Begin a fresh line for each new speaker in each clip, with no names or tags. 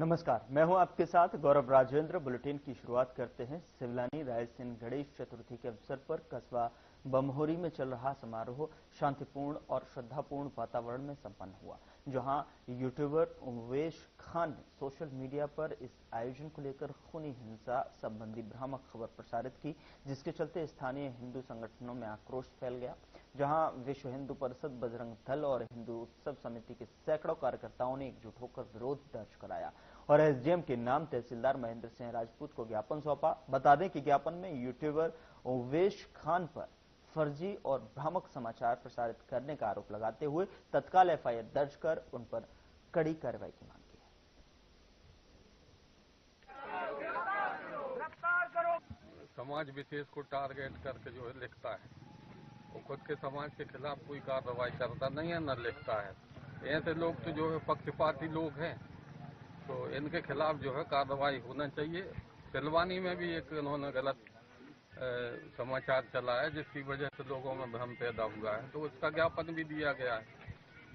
नमस्कार, मैं हूं आपके साथ गौरव राजेंद्र। बुलेटिन की शुरुआत करते हैं। सिवलानी रायसेन गणेश चतुर्थी के अवसर पर कस्बा बमहोरी में चल रहा समारोह शांतिपूर्ण और श्रद्धापूर्ण वातावरण में संपन्न हुआ, जहां यूट्यूबर उवेश खान ने सोशल मीडिया पर इस आयोजन को लेकर खूनी हिंसा संबंधी भ्रामक खबर प्रसारित की, जिसके चलते स्थानीय हिंदू संगठनों में आक्रोश फैल गया। जहां विश्व हिंदू परिषद, बजरंग दल और हिंदू उत्सव समिति के सैकड़ों कार्यकर्ताओं ने एकजुट होकर विरोध दर्ज कराया और एसडीएम के नाम तहसीलदार महेंद्र सिंह राजपूत को ज्ञापन सौंपा। बता दें कि ज्ञापन में यूट्यूबर उवेश खान पर फर्जी और भ्रामक समाचार प्रसारित करने का आरोप लगाते हुए तत्काल एफआईआर दर्ज कर उन पर कड़ी कार्रवाई की मांग की
है। समाज विशेष को टारगेट करके जो है लिखता है, वो खुद के समाज के खिलाफ कोई कार्रवाई करता नहीं है, न लिखता है। ऐसे लोग तो जो है पक्षपाती लोग हैं, तो इनके खिलाफ जो है कार्रवाई होना चाहिए। सिलवानी में भी एक इन्होंने गलत समाचार चला है, जिसकी वजह से लोगों में भ्रम पैदा हुआ है, तो उसका ज्ञापन भी दिया गया है।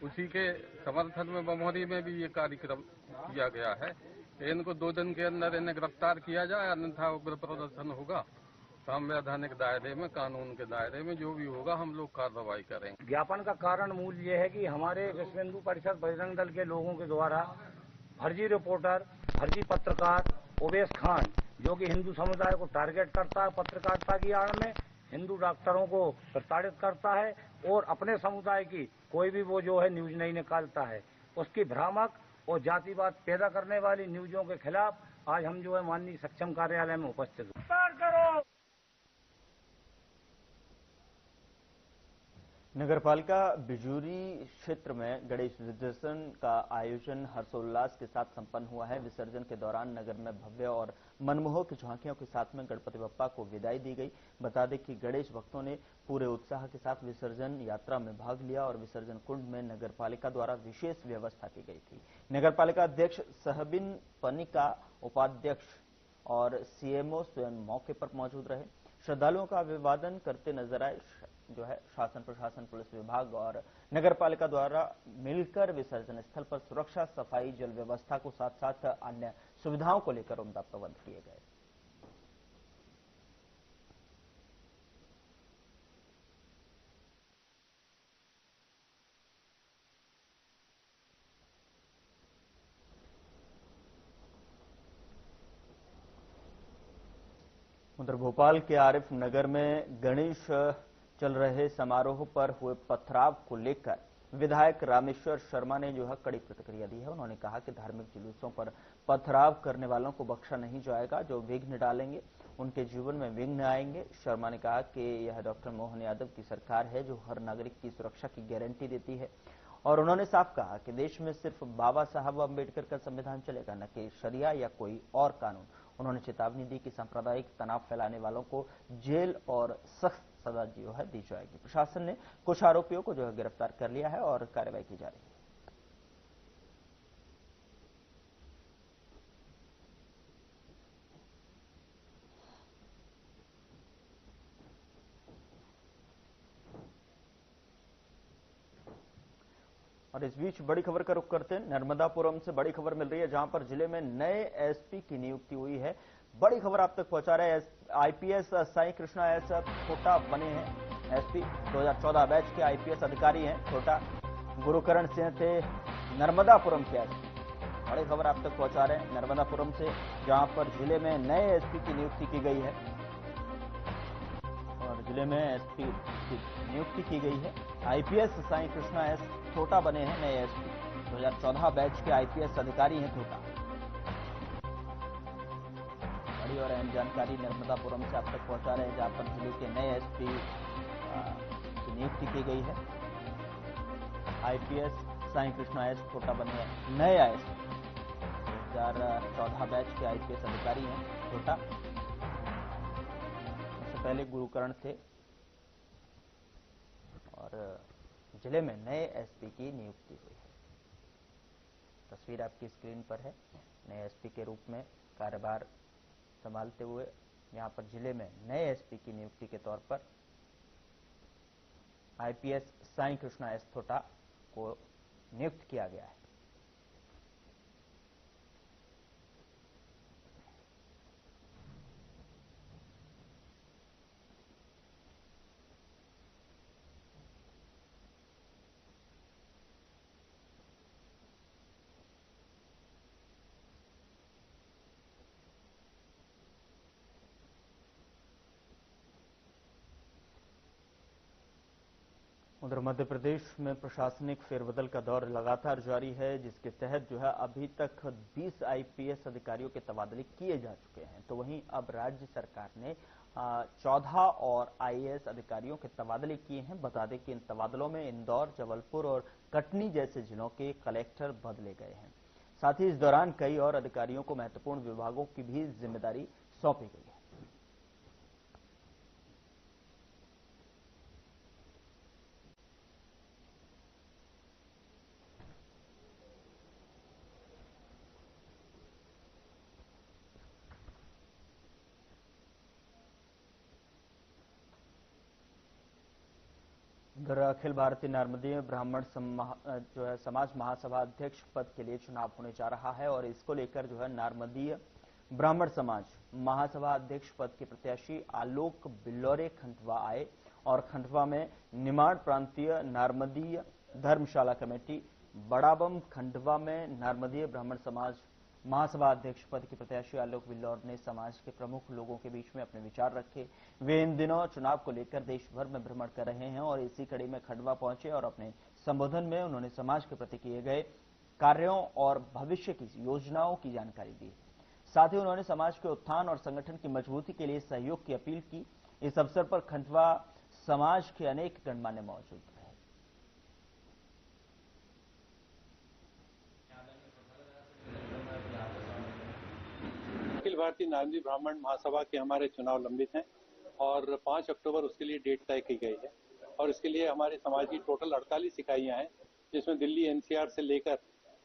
उसी के समर्थन में बमहोरी में भी ये कार्यक्रम किया गया है। इनको 2 दिन के अंदर इन्हें गिरफ्तार किया जाए, अन्यथा उग्र प्रदर्शन होगा। संवैधानिक दायरे में, कानून के दायरे में जो भी होगा हम लोग कार्रवाई करेंगे।
ज्ञापन का कारण मूल ये है कि हमारे विश्व हिंदू परिषद बजरंग दल के लोगों के द्वारा फर्जी रिपोर्टर, फर्जी पत्रकार उवेश खान, जो कि हिंदू समुदाय को टारगेट करता है, पत्रकारिता की आड़ में हिंदू डॉक्टरों को प्रताड़ित करता है और अपने समुदाय की कोई भी वो जो है न्यूज नहीं निकालता है, उसकी भ्रामक और जातिवाद पैदा करने वाली न्यूजों के खिलाफ आज हम जो है माननीय सक्षम कार्यालय में उपस्थित हैं।
नगरपालिका बिजूरी क्षेत्र में गणेश विसर्जन का आयोजन हर्षोल्लास के साथ संपन्न हुआ है। विसर्जन के दौरान नगर में भव्य और मनमोहक झांकियों के साथ में गणपति बप्पा को विदाई दी गई। बता दें कि गणेश भक्तों ने पूरे उत्साह के साथ विसर्जन यात्रा में भाग लिया और विसर्जन कुंड में नगरपालिका द्वारा विशेष व्यवस्था की गई थी। नगरपालिका अध्यक्ष सहबिन पनिका, उपाध्यक्ष और सीएमओ स्वयं मौके पर मौजूद रहे। श्रद्धालुओं का अभिवादन करते नजर आए। जो है शासन, प्रशासन, पुलिस विभाग और नगरपालिका द्वारा मिलकर विसर्जन स्थल पर सुरक्षा, सफाई, जल व्यवस्था को साथ साथ अन्य सुविधाओं को लेकर उम्दा प्रबंध किए गए। उधर भोपाल के आरिफ नगर में गणेश चल रहे समारोह पर हुए पथराव को लेकर विधायक रामेश्वर शर्मा ने जो है कड़ी प्रतिक्रिया दी है। उन्होंने कहा कि धार्मिक जुलूसों पर पथराव करने वालों को बख्शा नहीं जाएगा। जो विघ्न डालेंगे उनके जीवन में विघ्न आएंगे। शर्मा ने कहा कि यह डॉक्टर मोहन यादव की सरकार है जो हर नागरिक की सुरक्षा की गारंटी देती है और उन्होंने साफ कहा कि देश में सिर्फ बाबा साहब अम्बेडकर का संविधान चलेगा, न कि शरिया या कोई और कानून। उन्होंने चेतावनी दी कि सांप्रदायिक तनाव फैलाने वालों को जेल और सख्त सजा जो है दी जाएगी। प्रशासन ने कुछ आरोपियों को जो है गिरफ्तार कर लिया है और कार्रवाई की जा रही है। और इस बीच बड़ी खबर का रुख करते हैं। नर्मदापुरम से बड़ी खबर मिल रही है, जहां पर जिले में नए एसपी की नियुक्ति हुई है। बड़ी खबर आप तक पहुंचा रहे हैं। आईपीएस साई कृष्णा एस छोटा बने हैं एसपी। 2014 बैच के आईपीएस अधिकारी हैं। छोटा गुरुकरण सिंह थे नर्मदापुरम के एसपी। बड़ी खबर आप तक पहुंचा रहे हैं नर्मदापुरम से, जहां पर जिले में नए एसपी की नियुक्ति की गई है और जिले में एसपी की नियुक्ति की गई है। आईपीएस साई कृष्णा एस छोटा बने हैं नए एसपी। 2014 बैच के आईपीएस अधिकारी हैं छोटा। बड़ी और अहम जानकारी नर्मदापुरम से आप तक पहुंचा रहे हैं, जहां पर जिले के नए एसपी की नियुक्ति की गई है। आईपीएस साई कृष्णा एस छोटा बने नए एसपी। 2014 बैच के आईपीएस अधिकारी हैं छोटा। इससे पहले गुरुकरण थे और जिले में नए एसपी की नियुक्ति हुई है। तस्वीर आपकी स्क्रीन पर है। नए एसपी के रूप में कार्यभार संभालते हुए यहां पर जिले में नए एसपी की नियुक्ति के तौर पर आईपीएस साई कृष्णा एस छोटा को नियुक्त किया गया है। उधर मध्य प्रदेश में प्रशासनिक फेरबदल का दौर लगातार जारी है, जिसके तहत जो है अभी तक 20 आईपीएस अधिकारियों के तबादले किए जा चुके हैं। तो वहीं अब राज्य सरकार ने 14 और आईएएस अधिकारियों के तबादले किए हैं। बता दें कि इन तबादलों में इंदौर, जबलपुर और कटनी जैसे जिलों के कलेक्टर बदले गए हैं। साथ ही इस दौरान कई और अधिकारियों को महत्वपूर्ण विभागों की भी जिम्मेदारी सौंपी गई है। उधर अखिल भारतीय नारमदीय ब्राह्मण समाज महासभा अध्यक्ष पद के लिए चुनाव होने जा रहा है और इसको लेकर जो है नारमदीय ब्राह्मण समाज महासभा अध्यक्ष पद के प्रत्याशी आलोक बिल्लौरे खंडवा आए और खंडवा में निमाड़ प्रांतीय नारमदीय धर्मशाला कमेटी, बड़ाबम खंडवा में नारमदीय ब्राह्मण समाज महासभा अध्यक्ष पद के प्रत्याशी आलोक बिल्लौर ने समाज के प्रमुख लोगों के बीच में अपने विचार रखे। वे इन दिनों चुनाव को लेकर देश भर में भ्रमण कर रहे हैं और इसी कड़ी में खंडवा पहुंचे और अपने संबोधन में उन्होंने समाज के प्रति किए गए कार्यों और भविष्य की योजनाओं की जानकारी दी। साथ ही उन्होंने समाज के उत्थान और संगठन की मजबूती के लिए सहयोग की अपील की। इस अवसर पर खंडवा समाज के अनेक गणमान्य मौजूद रहे।
अखिल भारतीय नारमदीय ब्राह्मण महासभा के हमारे चुनाव लंबित हैं और 5 अक्टूबर उसके लिए डेट तय की गई है और इसके लिए हमारे समाज की टोटल 48 इकाइयां हैं, जिसमें दिल्ली एनसीआर से लेकर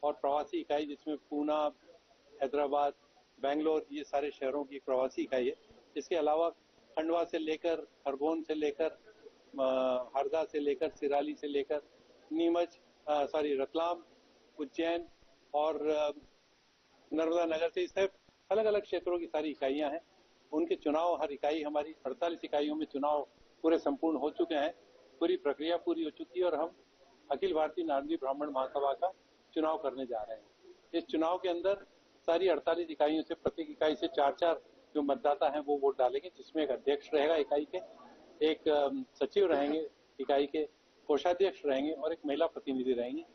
और प्रवासी इकाई जिसमें पूना, हैदराबाद, बेंगलोर, ये सारे शहरों की प्रवासी इकाई है। इसके अलावा खंडवा से लेकर, खरगोन से लेकर, हरदा से लेकर, सिराली से लेकर, नीमच, रतलाम, उज्जैन और नर्मदा नगर से इस तरह अलग अलग क्षेत्रों की सारी इकाइयां हैं। उनके चुनाव, हर इकाई हमारी 48 इकाइयों में चुनाव पूरे संपूर्ण हो चुके हैं। पूरी प्रक्रिया पूरी हो चुकी है और हम अखिल भारतीय नारमदीय ब्राह्मण महासभा का चुनाव करने जा रहे हैं। इस चुनाव के अंदर सारी 48 इकाइयों से प्रत्येक इकाई से 4-4 जो मतदाता हैं वो वोट डालेंगे, जिसमें एक अध्यक्ष रहेगा इकाई के, एक सचिव रहेंगे इकाई के, कोषाध्यक्ष रहेंगे और एक महिला प्रतिनिधि रहेंगी।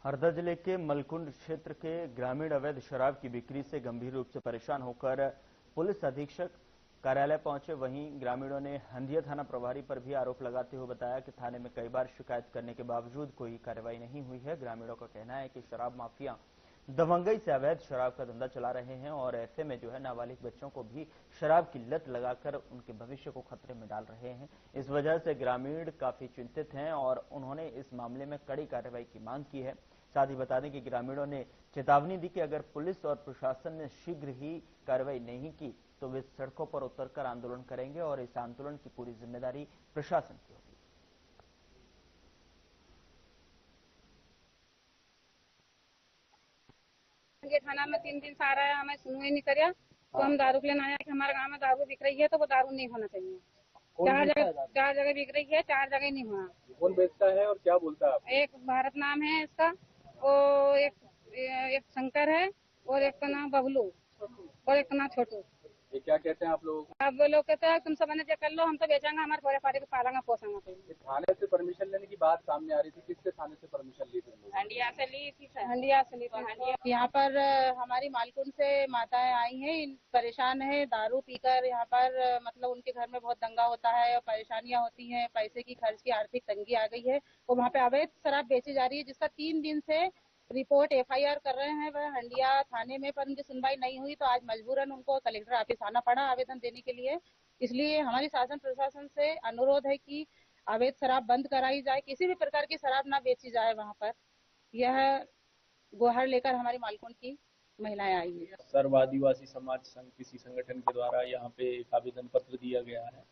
हरदा जिले के मलकुंड क्षेत्र के ग्रामीण अवैध शराब की बिक्री से गंभीर रूप से परेशान होकर पुलिस अधीक्षक कार्यालय पहुंचे। वहीं ग्रामीणों ने हंदिया थाना प्रभारी पर भी आरोप लगाते हुए बताया कि थाने में कई बार शिकायत करने के बावजूद कोई कार्रवाई नहीं हुई है। ग्रामीणों का कहना है कि शराब माफिया दबंगई से अवैध शराब का धंधा चला रहे हैं और ऐसे में जो है नाबालिग बच्चों को भी शराब की लत लगाकर उनके भविष्य को खतरे में डाल रहे हैं। इस वजह से ग्रामीण काफी चिंतित हैं और उन्होंने इस मामले में कड़ी कार्रवाई की मांग की है। साथ ही बता दें कि ग्रामीणों ने चेतावनी दी कि अगर पुलिस और प्रशासन ने शीघ्र ही कार्रवाई नहीं की तो वे सड़कों पर उतरकर आंदोलन करेंगे और इस आंदोलन की पूरी जिम्मेदारी प्रशासन की होगी।
थाना में 3 दिन से आ रहा है, हमें सुनवाई नहीं करिया तो हम दारू लेने आया कि हमारे गांव में दारू बिक रही है तो वो दारू नहीं होना चाहिए। 4 जगह बिक रही है, 4 जगह नहीं होना।
कौन बेचता है और क्या बोलता है?
एक भारत नाम है इसका, वो एक शंकर है और एक का नाम बबलू और एक का नाम छोटू।
ये क्या कहते हैं आप लोग?
अब वो लोग कहते हैं तुम सब मैनेज कर लो, हम तो बेचेंगे, हमारे पूरे पारे को पालेंगे पोसेंगे।
थाने से परमिशन लेने की बात सामने आ रही थी, किससे थाने से परमिशन ली थी?
हंडिया से ली थी। हंडिया से ली थी। यहाँ पर हमारी मालकुंड से माताएं आई हैं, परेशान है दारू पीकर। यहाँ पर मतलब उनके घर में बहुत दंगा होता है और परेशानियां होती हैं, पैसे की खर्च की आर्थिक तंगी आ गई है। वो वहाँ पे अवैध शराब बेची जा रही है, जिसका 3 दिन से रिपोर्ट FIR कर रहे हैं वह हंडिया थाने में, पर उनकी सुनवाई नहीं हुई तो आज मजबूरन उनको कलेक्टर ऑफिस आना पड़ा आवेदन देने के लिए। इसलिए हमारी शासन प्रशासन से अनुरोध है कि अवैध शराब बंद कराई जाए, किसी भी प्रकार की शराब ना बेची जाए वहाँ पर। यह गुहार लेकर हमारी मालकुंड की महिलाएं आई है।
सर्व आदिवासी समाज संघ किसी संगठन के द्वारा यहाँ पे एक आवेदन पत्र दिया गया है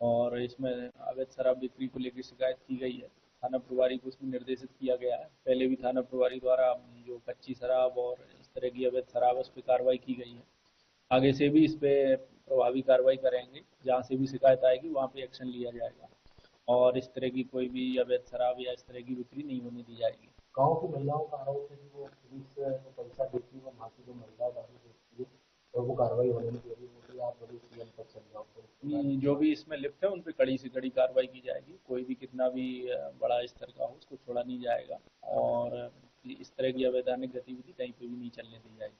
और इसमें अवैध शराब बिक्री को लेकर शिकायत की गई है। थाना प्रभारी को उसमें निर्देशित किया गया है। पहले भी थाना प्रभारी द्वारा जो कच्ची शराब और इस तरह की अवैध शराब उस पर कार्रवाई की गई है। आगे से भी इस पे प्रभावी कार्रवाई करेंगे। जहाँ से भी शिकायत आएगी वहाँ पे एक्शन लिया जाएगा और इस तरह की कोई भी अवैध शराब या इस तरह की बिक्री नहीं होने दी जाएगी।
गांव की महिलाओं का आरोप है कि वो पुलिस को पैसा देती है, वहाँ की जो महिला दारू बेचती है और वो कार्रवाई होने नहीं दे रही, बोलती आप बड़ी सीएम तक चल जाओ। तो
जो भी इसमें लिप्त है उन पर कड़ी से कड़ी कार्रवाई की जाएगी। कोई भी कितना भी बड़ा स्तर का हो उसको छोड़ा नहीं जाएगा और इस तरह की अवैधानिक गतिविधि कहीं पे भी नहीं चलने दी जाएगी।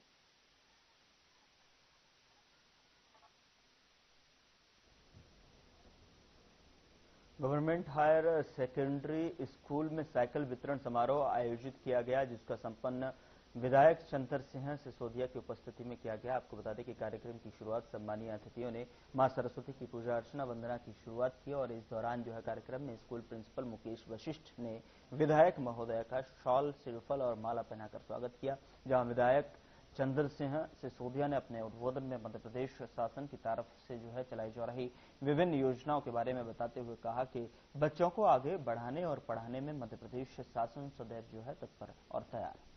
गवर्नमेंट हायर सेकेंडरी स्कूल में साइकिल वितरण समारोह आयोजित किया गया, जिसका संपन्न विधायक चंद्र सिंह सिसोदिया की उपस्थिति में किया गया। आपको बता दें कि कार्यक्रम की शुरुआत सम्मानीय अतिथियों ने मां सरस्वती की पूजा अर्चना वंदना की शुरुआत की और इस दौरान जो है कार्यक्रम में स्कूल प्रिंसिपल मुकेश वशिष्ठ ने विधायक महोदय का शॉल, श्रीफल और माला पहनाकर स्वागत किया। जहां विधायक चंद्र सिंह सिसोदिया ने अपने उद्बोधन में मध्य प्रदेश शासन की तरफ से जो है चलाई जा रही विभिन्न योजनाओं के बारे में बताते हुए कहा कि बच्चों को आगे बढ़ाने और पढ़ाने में मध्य प्रदेश शासन सदैव जो है तत्पर और तैयार है।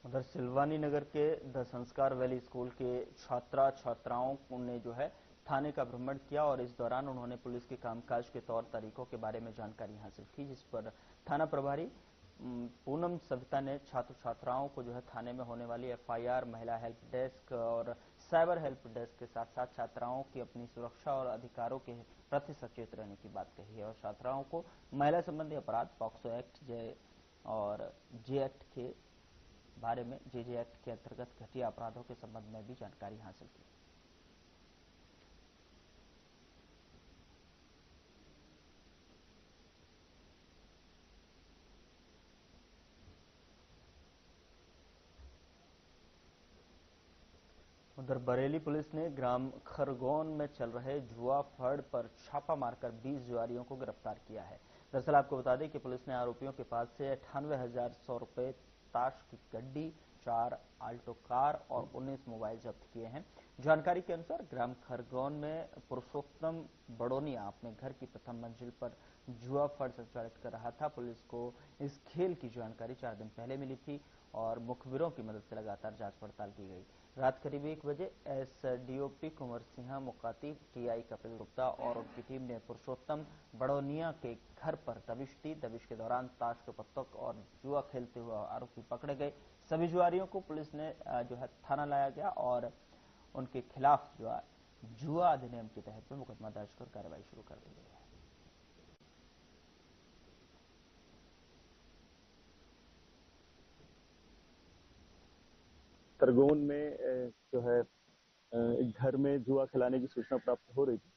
उधर सिलवानी नगर के द संस्कार वैली स्कूल के छात्राओं ने जो है थाने का भ्रमण किया और इस दौरान उन्होंने पुलिस के कामकाज के तौर तरीकों के बारे में जानकारी हासिल की, जिस पर थाना प्रभारी पूनम सविता ने छात्र छात्राओं को जो है थाने में होने वाली एफआईआर, महिला हेल्प डेस्क और साइबर हेल्प डेस्क के साथ साथ छात्राओं की अपनी सुरक्षा और अधिकारों के प्रति सचेत रहने की बात कही है और छात्राओं को महिला संबंधी अपराध, पॉक्सो एक्ट और जे एक्ट के बारे में जेजे एक्ट के अंतर्गत घटिया अपराधों के संबंध में भी जानकारी हासिल की। उधर बरेली पुलिस ने ग्राम खरगोन में चल रहे जुआ फड़ पर छापा मारकर 20 जुआरियों को गिरफ्तार किया है। दरअसल आपको बता दें कि पुलिस ने आरोपियों के पास से 98,100 रुपए, ताश की गड्डी, 4 आल्टो कार और 19 मोबाइल जब्त किए हैं। जानकारी के अनुसार ग्राम खरगोन में पुरुषोत्तम बड़ोनिया अपने घर की प्रथम मंजिल पर जुआ फड़ संचालित कर रहा था। पुलिस को इस खेल की जानकारी 4 दिन पहले मिली थी और मुखबिरों की मदद से लगातार जांच पड़ताल की गई। रात करीब 1 बजे एसडीओपी कुंवर सिंह मुकाती, टीआई कपिल गुप्ता और उनकी टीम ने पुरुषोत्तम बड़ोनिया के घर पर दबिश दी। दबिश के दौरान ताश के पत्तों और जुआ खेलते हुए आरोपी पकड़े गए। सभी जुआरियों को पुलिस ने जो है थाना लाया गया और उनके खिलाफ जो है जुआ अधिनियम के तहत मुकदमा दर्ज कर कार्रवाई शुरू कर दी गई है।
खरगोन में जो है एक घर में जुआ खिलाने की सूचना प्राप्त हो रही थी,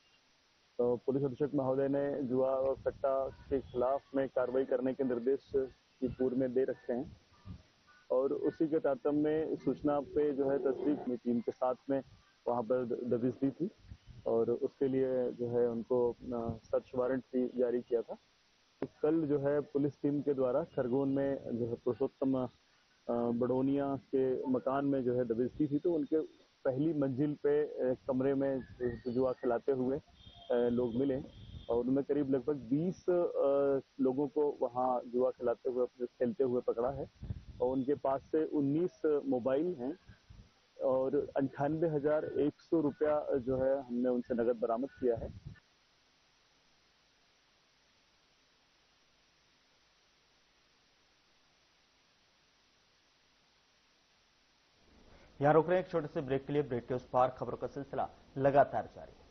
तो पुलिस अधीक्षक महोदय ने जुआ और सट्टा के खिलाफ में कार्रवाई करने के निर्देश की पूर्व में दे रखे हैं और उसी के तारतम्य में सूचना पे जो है तस्दीक अपनी टीम के साथ में वहां पर दबिश दी थी और उसके लिए जो है उनको सर्च वारंट भी जारी किया था। तो कल जो है पुलिस टीम के द्वारा खरगोन में जो है पुरुषोत्तम बड़ोनिया के मकान में जो है दबिश दी थी, तो उनके पहली मंजिल पे कमरे में जुआ खिलाते हुए लोग मिले और उनमें करीब लगभग 20 लोगों को वहां जुआ खिलाते हुए खेलते हुए पकड़ा है और उनके पास से 19 मोबाइल हैं और 98,100 रुपया जो है हमने उनसे नगद बरामद किया है।
यहां रोक रहे हैं एक छोटे से ब्रेक के लिए। ब्रेक के उस पार खबरों का सिलसिला लगातार जारी है।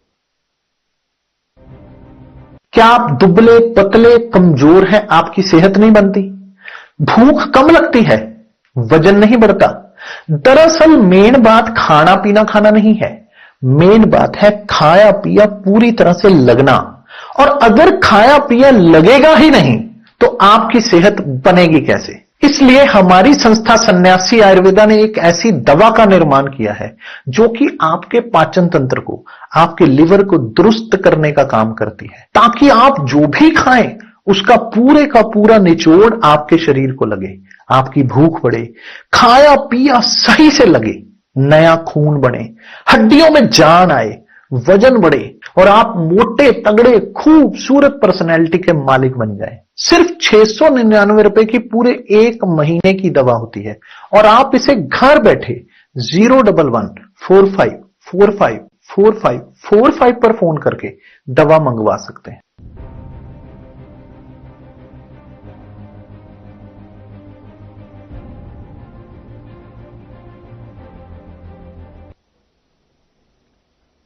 क्या आप दुबले पतले कमजोर हैं? आपकी सेहत नहीं बनती, भूख कम लगती है, वजन नहीं बढ़ता? दरअसल मेन बात खाना पीना खाना नहीं है, मेन बात है खाया पिया पूरी तरह से लगना। और अगर खाया पिया लगेगा ही नहीं तो आपकी सेहत बनेगी कैसे? इसलिए हमारी संस्था सन्यासी आयुर्वेदा ने एक ऐसी दवा का निर्माण किया है जो कि आपके पाचन तंत्र को, आपके लिवर को दुरुस्त करने का काम करती है, ताकि आप जो भी खाएं उसका पूरे का पूरा निचोड़ आपके शरीर को लगे, आपकी भूख बढ़े, खाया पिया सही से लगे, नया खून बने, हड्डियों में जान आए, वजन बढ़े और आप मोटे तगड़े खूबसूरत पर्सनैलिटी के मालिक बन जाएं। सिर्फ 699 की पूरे 1 महीने की दवा होती है और आप इसे घर बैठे 01145454545 पर फोन करके दवा मंगवा सकते हैं।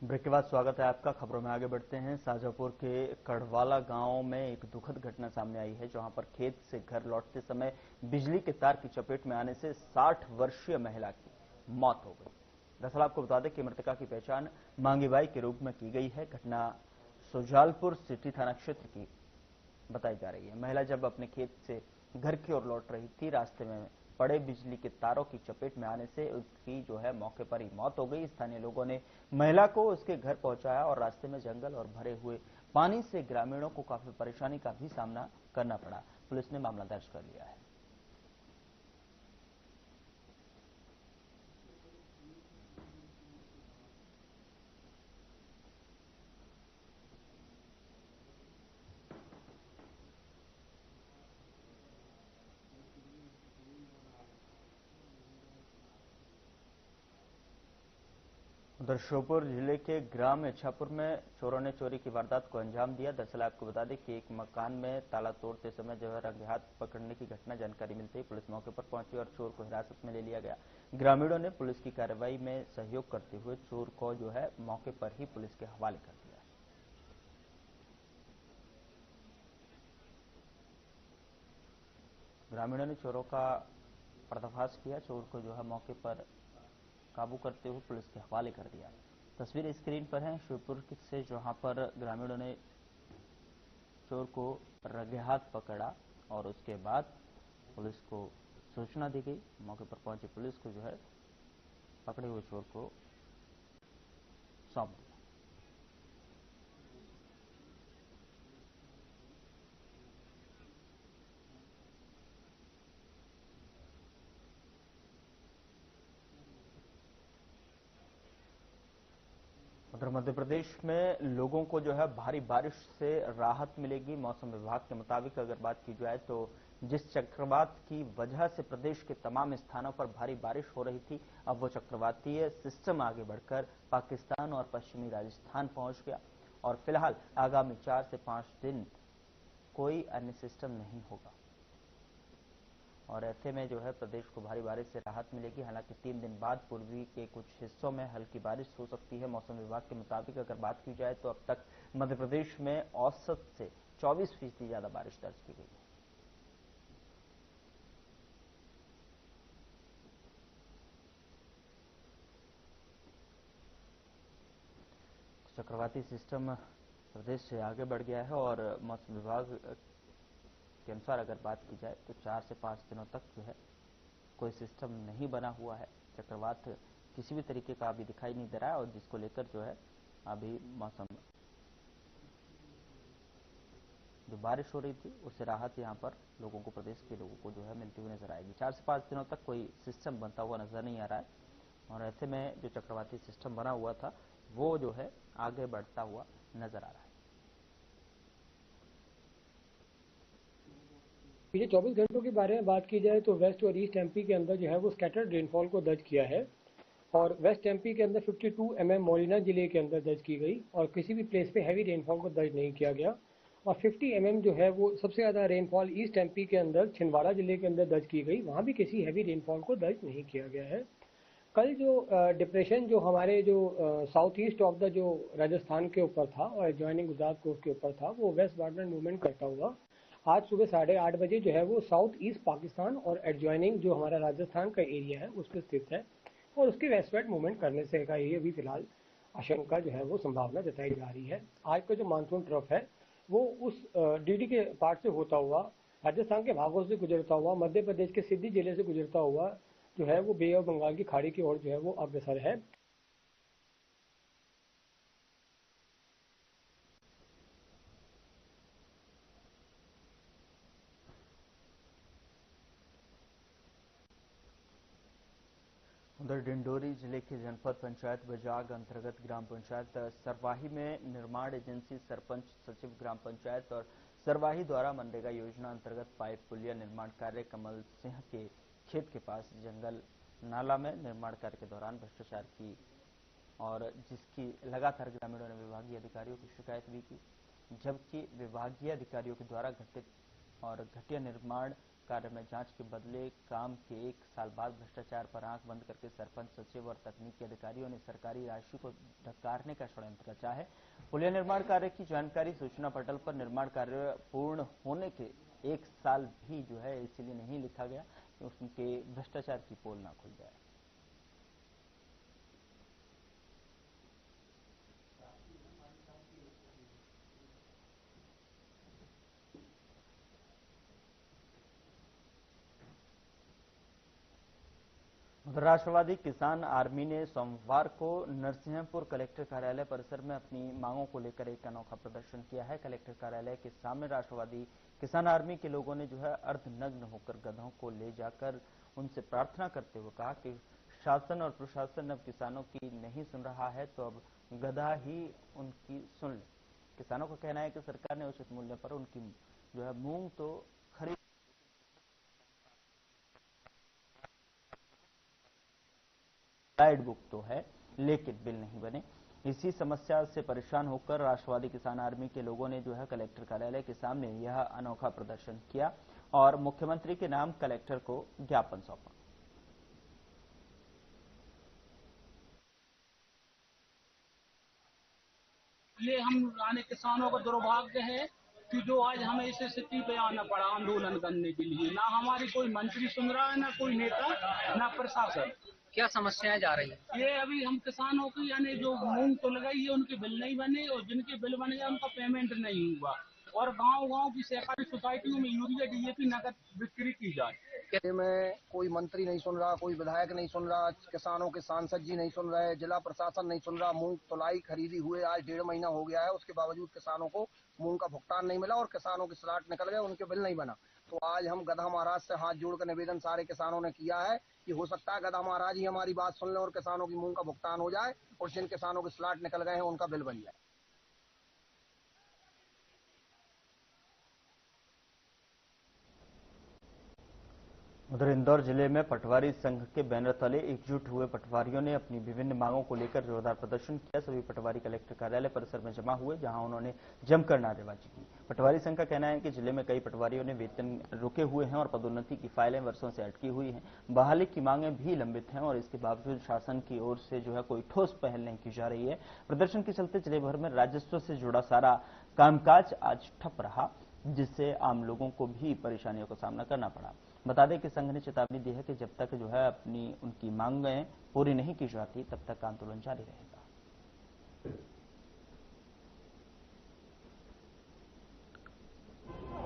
ब्रेक के बाद स्वागत है आपका। खबरों में आगे बढ़ते हैं। शाजापुर के कड़वाला गांव में एक दुखद घटना सामने आई है, जहां पर खेत से घर लौटते समय बिजली के तार की चपेट में आने से 60 वर्षीय महिला की मौत हो गई। दरअसल आपको बता दें कि मृतका की पहचान मांगीबाई के रूप में की गई है। घटना सुजालपुर सिटी थाना क्षेत्र की बताई जा रही है। महिला जब अपने खेत से घर की ओर लौट रही थी, रास्ते में पड़े बिजली के तारों की चपेट में आने से उसकी जो है मौके पर ही मौत हो गई। स्थानीय लोगों ने महिला को उसके घर पहुंचाया और रास्ते में जंगल और भरे हुए पानी से ग्रामीणों को काफी परेशानी का भी सामना करना पड़ा। पुलिस ने मामला दर्ज कर लिया है। उधर श्योपुर जिले के ग्राम इच्छापुर में चोरों ने चोरी की वारदात को अंजाम दिया। दरअसल आपको बता दें कि एक मकान में ताला तोड़ते समय जो है रंगे हाथ पकड़ने की घटना जानकारी मिलते ही पुलिस मौके पर पहुंची और चोर को हिरासत में ले लिया गया। ग्रामीणों ने पुलिस की कार्रवाई में सहयोग करते हुए चोर को जो है मौके पर ही पुलिस के हवाले कर दिया। ग्रामीणों ने चोरों का पर्दाफाश किया, चोर को जो है मौके पर काबू करते हुए पुलिस के हवाले कर दिया। तस्वीर स्क्रीन पर है श्योपुर से, जहां पर ग्रामीणों ने चोर को रंगे हाथ पकड़ा और उसके बाद पुलिस को सूचना दी गई। मौके पर पहुंची पुलिस को जो है पकड़े हुए चोर को सौंप दिया। उधर मध्य प्रदेश में लोगों को जो है भारी बारिश से राहत मिलेगी। मौसम विभाग के मुताबिक अगर बात की जाए तो जिस चक्रवात की वजह से प्रदेश के तमाम स्थानों पर भारी बारिश हो रही थी, अब वो चक्रवातीय सिस्टम आगे बढ़कर पाकिस्तान और पश्चिमी राजस्थान पहुंच गया और फिलहाल आगामी 4 से 5 दिन कोई अन्य सिस्टम नहीं होगा और ऐसे में जो है प्रदेश को भारी बारिश से राहत मिलेगी। हालांकि 3 दिन बाद पूर्वी के कुछ हिस्सों में हल्की बारिश हो सकती है। मौसम विभाग के मुताबिक अगर बात की जाए तो अब तक मध्य प्रदेश में औसत से 24% ज्यादा बारिश दर्ज की गई है। चक्रवाती सिस्टम प्रदेश से आगे बढ़ गया है और मौसम विभाग के अनुसार अगर बात की जाए तो 4 से 5 दिनों तक जो है कोई सिस्टम नहीं बना हुआ है। चक्रवात किसी भी तरीके का अभी दिखाई नहीं दे रहा है और जिसको लेकर जो है अभी मौसम जो बारिश हो रही थी उससे राहत यहाँ पर लोगों को, प्रदेश के लोगों को जो है मिलती हुई नजर आएगी। 4 से 5 दिनों तक कोई सिस्टम बनता हुआ नजर नहीं आ रहा है और ऐसे में जो चक्रवाती सिस्टम बना हुआ था वो जो है आगे बढ़ता हुआ नजर आ रहा है।
पिछले 24 घंटों के बारे में बात की जाए तो वेस्ट और ईस्ट एमपी के अंदर जो है वो स्कैटर्ड रेनफॉल को दर्ज किया है और वेस्ट एमपी के अंदर 52 mm मोलिना जिले के अंदर दर्ज की गई और किसी भी प्लेस पे हैवी रेनफॉल को दर्ज नहीं किया गया और 50 mm जो है वो सबसे ज़्यादा रेनफॉल ईस्ट एमपी के अंदर छिंदवाड़ा जिले के अंदर दर्ज की गई, वहाँ भी किसी हैवी रेनफॉल को दर्ज नहीं किया गया है। कल जो डिप्रेशन जो हमारे जो साउथ ईस्ट ऑफ द जो राजस्थान के ऊपर था और एडजॉइनिंग गुजरात कोस्ट के ऊपर था, वो वेस्ट वार्डन मूवमेंट करता हुआ आज सुबह 8:30 बजे जो है वो साउथ ईस्ट पाकिस्तान और एडजॉइनिंग जो हमारा राजस्थान का एरिया है उस पर स्थित है और उसके वेस्टवर्ड मूवमेंट करने से का ये अभी फिलहाल आशंका जो है वो संभावना जताई जा रही है। आज का जो मानसून ट्रफ है वो उस डीडी के पार्ट से होता हुआ राजस्थान के भागों से गुजरता हुआ मध्य प्रदेश के सिद्धि जिले से गुजरता हुआ जो है वो बे ऑफ बंगाल की खाड़ी की ओर जो है वो अग्रसर है।
उधर डिंडोरी जिले के जनपद पंचायत बजाग अंतर्गत ग्राम पंचायत सरवाही में निर्माण एजेंसी, सरपंच, सचिव ग्राम पंचायत और सरवाही द्वारा मनरेगा योजना अंतर्गत पाइप पुलिया निर्माण कार्य कमल सिंह के खेत के पास जंगल नाला में निर्माण कार्य के दौरान भ्रष्टाचार की और जिसकी लगातार ग्रामीणों ने विभागीय अधिकारियों की शिकायत भी की, जबकि विभागीय अधिकारियों के द्वारा घटिया निर्माण कार्य में जांच के बदले काम के 1 साल बाद भ्रष्टाचार पर आंख बंद करके सरपंच, सचिव और तकनीकी अधिकारियों ने सरकारी राशि को ढकारने का षड्यंत्र रचा है। पुलिया निर्माण कार्य की जानकारी सूचना पटल पर निर्माण कार्य पूर्ण होने के 1 साल भी जो है इसीलिए नहीं लिखा गया कि उनके भ्रष्टाचार की पोल ना खुल जाए। राष्ट्रवादी किसान आर्मी ने सोमवार को नरसिंहपुर कलेक्टर कार्यालय परिसर में अपनी मांगों को लेकर एक अनोखा प्रदर्शन किया है। कलेक्टर कार्यालय के सामने राष्ट्रवादी किसान आर्मी के लोगों ने जो है अर्धनग्न होकर गधों को ले जाकर उनसे प्रार्थना करते हुए कहा कि शासन और प्रशासन अब किसानों की नहीं सुन रहा है तो अब गधा ही उनकी सुन ले। किसानों का कहना है कि सरकार ने उचित मूल्य पर उनकी जो है मूंग तो खरीद गाइड बुक तो है लेकिन बिल नहीं बने। इसी समस्या से परेशान होकर राष्ट्रवादी किसान आर्मी के लोगों ने जो है कलेक्टर कार्यालय के सामने यह अनोखा प्रदर्शन किया और मुख्यमंत्री के नाम कलेक्टर को ज्ञापन सौंपा।
ये हम आने किसानों का दुर्भाग्य है कि जो आज हमें इस स्थिति पे आना पड़ा आंदोलन करने के लिए। ना हमारी कोई मंत्री सुन रहा है, ना कोई नेता, ना प्रशासन।
क्या समस्याएं जा रही है?
ये अभी हम किसानों की यानी जो मूंग तुल गई है उनके बिल नहीं बने और जिनके बिल बन गए उनका पेमेंट नहीं हुआ और गांव-गांव की सहकारी सोसाइटियों में यूरिया डीएपी नकद बिक्री की जाए।
में कोई मंत्री नहीं सुन रहा, कोई विधायक नहीं सुन रहा, किसानों के सांसद जी नहीं सुन रहे, जिला प्रशासन नहीं सुन रहा। मूंग तुलाई खरीदी हुए आज 1.5 महीना हो गया है, उसके बावजूद किसानों को मूंग का भुगतान नहीं मिला और किसानों के स्लॉट निकल गए, उनके बिल नहीं बना। तो आज हम गधा महाराज से हाथ जोड़कर निवेदन सारे किसानों ने किया है कि हो सकता है गधा महाराज ही हमारी बात सुन लें और किसानों की मूंग का भुगतान हो जाए और जिन किसानों के स्लॉट निकल गए हैं उनका बिल बन जाए।
उधर इंदौर जिले में पटवारी संघ के बैनर तले एकजुट हुए पटवारियों ने अपनी विभिन्न मांगों को लेकर जोरदार प्रदर्शन किया। सभी पटवारी कलेक्टर कार्यालय परिसर में जमा हुए, जहां उन्होंने जमकर नारेबाजी की। पटवारी संघ का कहना है कि जिले में कई पटवारियों ने वेतन रुके हुए हैं और पदोन्नति की फाइलें वर्षों से अटकी हुई हैं। बहाली की मांगें भी लंबित हैं और इसके बावजूद शासन की ओर से जो है कोई ठोस पहल नहीं की जा रही है। प्रदर्शन के चलते जिले भर में राजस्व से जुड़ा सारा कामकाज आज ठप रहा, जिससे आम लोगों को भी परेशानियों का सामना करना पड़ा। बता दें कि संघ ने चेतावनी दी है कि जब तक जो है उनकी मांगें पूरी नहीं की जाती तब तक आंदोलन जारी रहेगा।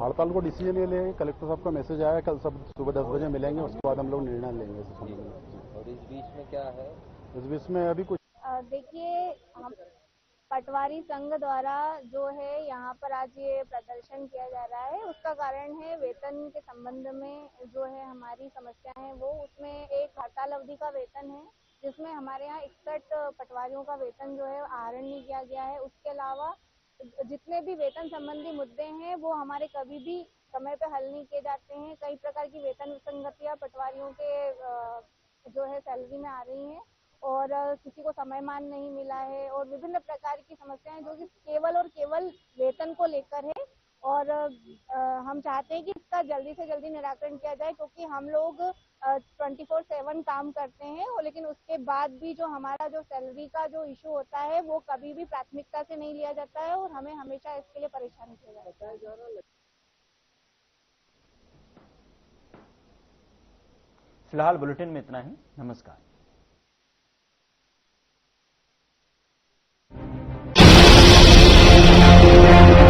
हड़ताल को डिसीजन ये ले, कलेक्टर साहब का मैसेज आया, कल सब सुबह 10 बजे मिलेंगे, उसके बाद हम लोग निर्णय लेंगे।
और इस बीच में क्या है?
इस बीच में अभी कुछ
देखिए, हम पटवारी संघ द्वारा जो है यहाँ पर आज ये प्रदर्शन किया जा रहा है, उसका कारण है वेतन के संबंध में जो है हमारी समस्या है वो, उसमें एक हड़ताल अवधि का वेतन है जिसमें हमारे यहाँ 61 पटवारियों का वेतन जो है आहरण नहीं किया गया है। उसके अलावा जितने भी वेतन संबंधी मुद्दे हैं वो हमारे कभी भी समय पे हल नहीं किए जाते हैं। कई प्रकार की वेतन विसंगतियां पटवारियों के जो है सैलरी में आ रही हैं और किसी को समयमान नहीं मिला है और विभिन्न प्रकार की समस्याएं जो कि केवल और केवल वेतन को लेकर है और हम चाहते हैं कि इसका जल्दी से जल्दी निराकरण किया जाए, क्योंकि हम लोग 24/7 काम करते हैं और लेकिन उसके बाद भी जो हमारा जो सैलरी का जो इशू होता है वो कभी भी प्राथमिकता से नहीं लिया जाता है और हमें हमेशा इसके लिए परेशान किया जाता है।
फिलहाल बुलेटिन में इतना ही। नमस्कार।